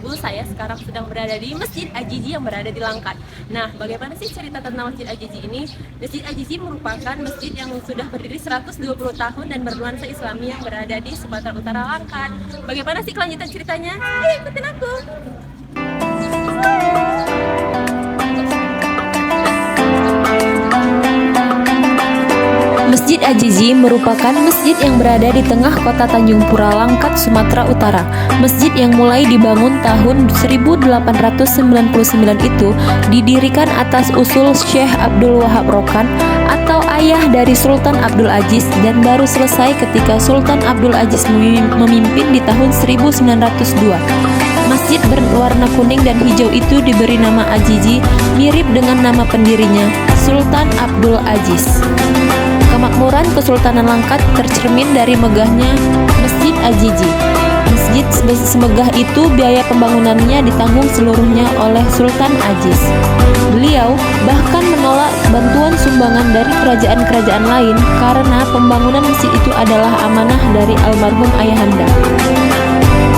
Ibu, saya sekarang sedang berada di Masjid Ajiji yang berada di Langkat. Nah, bagaimana sih cerita tentang Masjid Ajiji ini? Masjid Ajiji merupakan masjid yang sudah berdiri 120 tahun dan bernuansa Islami yang berada di Sumatera Utara, Langkat. Bagaimana sih kelanjutan ceritanya? Ayo ikutin aku! Masjid Ajiji merupakan masjid yang berada di tengah kota Tanjung Pura, Langkat, Sumatera Utara. Masjid yang mulai dibangun tahun 1899 itu didirikan atas usul Syekh Abdul Wahab Rokan atau ayah dari Sultan Abdul Aziz dan baru selesai ketika Sultan Abdul Aziz memimpin di tahun 1902. Masjid berwarna kuning dan hijau itu diberi nama Ajiji, mirip dengan nama pendirinya, Sultan Abdul Aziz. Kemakmuran Kesultanan Langkat tercermin dari megahnya Masjid Ajiji. Masjid semegah itu biaya pembangunannya ditanggung seluruhnya oleh Sultan Aziz. Beliau bahkan menolak bantuan sumbangan dari kerajaan-kerajaan lain karena pembangunan masjid itu adalah amanah dari almarhum ayahanda.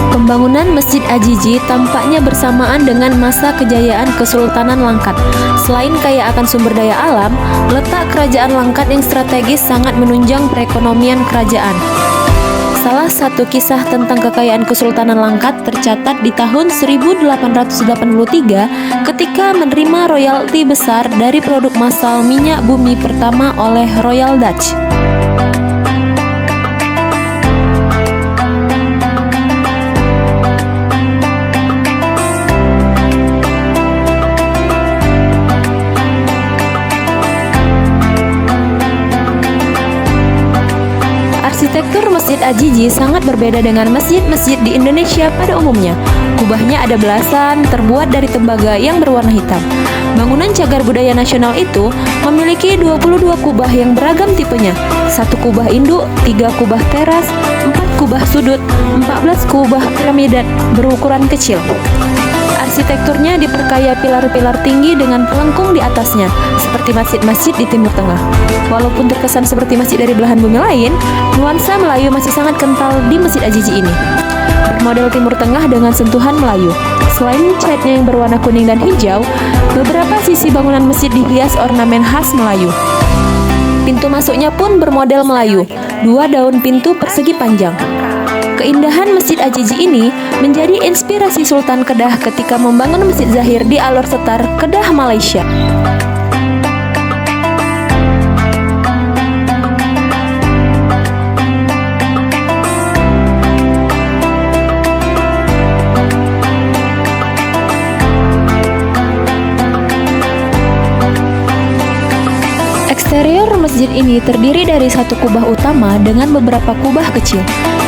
Pembangunan Masjid Ajiji tampaknya bersamaan dengan masa kejayaan Kesultanan Langkat. Selain kaya akan sumber daya alam, letak kerajaan Langkat yang strategis sangat menunjang perekonomian kerajaan. Salah satu kisah tentang kekayaan Kesultanan Langkat tercatat di tahun 1883 ketika menerima royalti besar dari produk massal minyak bumi pertama oleh Royal Dutch. Arsitektur Masjid Ajiji sangat berbeda dengan masjid-masjid di Indonesia pada umumnya. Kubahnya ada belasan, terbuat dari tembaga yang berwarna hitam. Bangunan cagar budaya nasional itu memiliki 22 kubah yang beragam tipenya. 1 kubah induk, 3 kubah teras, 4 kubah sudut, 14 kubah piramida berukuran kecil. Arsitekturnya diperkaya pilar-pilar tinggi dengan pelengkung di atasnya, seperti masjid-masjid di Timur Tengah. Walaupun terkesan seperti masjid dari belahan bumi lain, nuansa Melayu masih sangat kental di Masjid Ajiji ini. Bermodel Timur Tengah dengan sentuhan Melayu. Selain catnya yang berwarna kuning dan hijau, beberapa sisi bangunan masjid dihias ornamen khas Melayu. Pintu masuknya pun bermodel Melayu, 2 daun pintu persegi panjang. Keindahan Masjid Ajiji ini menjadi inspirasi Sultan Kedah ketika membangun Masjid Zahir di Alor Setar, Kedah, Malaysia. Eksterior masjid ini terdiri dari 1 kubah utama dengan beberapa kubah kecil.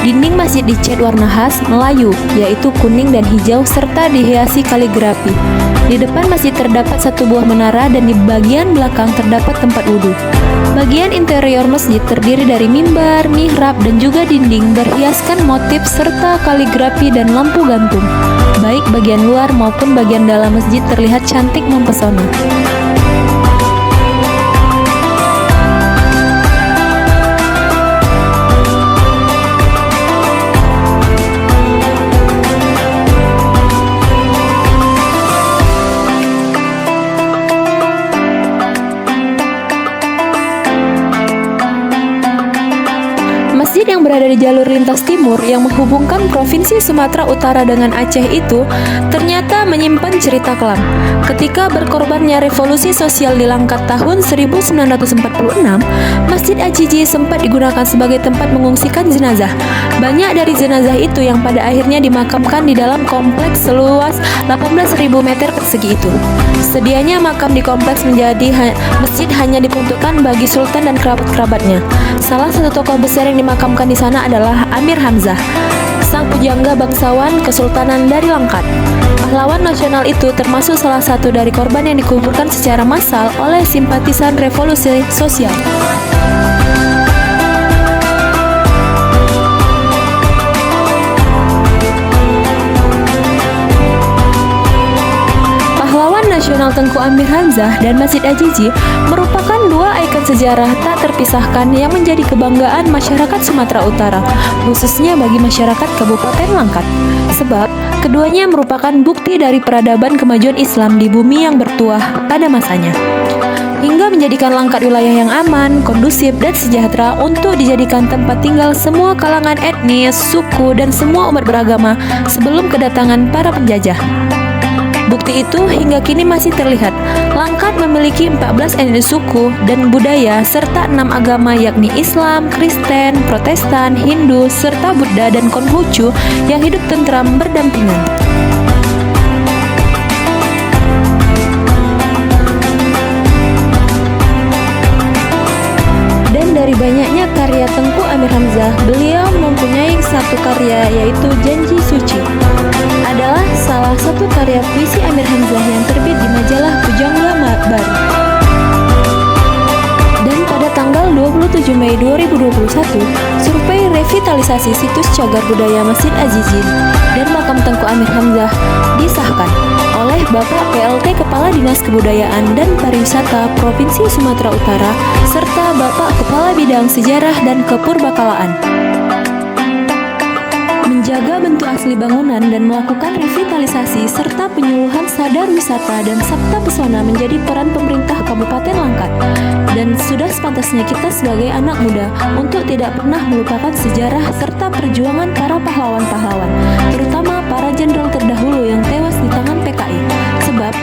Dinding masjid dicat warna khas Melayu, yaitu kuning dan hijau serta dihiasi kaligrafi. Di depan masjid terdapat 1 buah menara dan di bagian belakang terdapat tempat wudhu. Bagian interior masjid terdiri dari mimbar, mihrab, dan juga dinding berhiaskan motif serta kaligrafi dan lampu gantung. Baik bagian luar maupun bagian dalam masjid terlihat cantik mempesona. Masjid yang berada di jalur lintas timur yang menghubungkan Provinsi Sumatera Utara dengan Aceh itu ternyata menyimpan cerita kelam. Ketika berkorbannya revolusi sosial di Langkat tahun 1946, Masjid Ajiji sempat digunakan sebagai tempat mengungsikan jenazah. Banyak dari jenazah itu yang pada akhirnya dimakamkan di dalam kompleks seluas 18.000 meter persegi itu. Sedianya makam di kompleks menjadi masjid hanya diperuntukkan bagi sultan dan kerabat-kerabatnya. Salah satu tokoh besar yang dimakamkan di sana adalah Amir Hamzah, sang pujangga bangsawan Kesultanan dari Langkat. Pahlawan nasional itu termasuk salah satu dari korban yang dikuburkan secara massal oleh simpatisan revolusi sosial. Nasional Tengku Amir Hamzah dan Masjid Ajiji merupakan 2 ikon sejarah tak terpisahkan yang menjadi kebanggaan masyarakat Sumatera Utara, khususnya bagi masyarakat Kabupaten Langkat. Sebab Keduanya merupakan bukti dari peradaban kemajuan Islam di bumi yang bertuah pada masanya, hingga menjadikan Langkat wilayah yang aman, kondusif, dan sejahtera untuk dijadikan tempat tinggal semua kalangan etnis, suku, dan semua umat beragama sebelum kedatangan para penjajah. Bukti itu hingga kini masih terlihat. Langkat memiliki 14 etnis suku dan budaya serta 6 agama yakni Islam, Kristen, Protestan, Hindu, serta Buddha dan Konghucu yang hidup tentram berdampingan. Dari banyaknya karya Tengku Amir Hamzah, beliau mempunyai satu karya yaitu Janji Suci. Adalah salah satu karya puisi Amir Hamzah yang terbit di majalah Pujangga Baru. Dan pada tanggal 27 Mei 2021, survei revitalisasi situs cagar budaya Masjid Az-Zizin dan makam Tengku Amir Hamzah disahkan oleh Bapak PLT Kepala Dinas Kebudayaan dan Pariwisata Provinsi Sumatera Utara serta Bapak Kepala Bidang Sejarah dan Kepurbakalaan. Menjaga bentuk asli bangunan dan melakukan revitalisasi serta penyuluhan sadar wisata dan sabta pesona menjadi peran pemerintah Kabupaten Langkat. Dan sudah sepantasnya kita sebagai anak muda untuk tidak pernah melupakan sejarah serta perjuangan para pahlawan-pahlawan, terutama para jenderal terdahulu yang tewas di tangan PKI. Sebab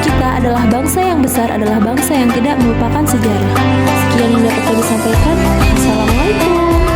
kita adalah bangsa yang besar, adalah bangsa yang tidak melupakan sejarah. Sekian yang dapat kami sampaikan. Assalamualaikum.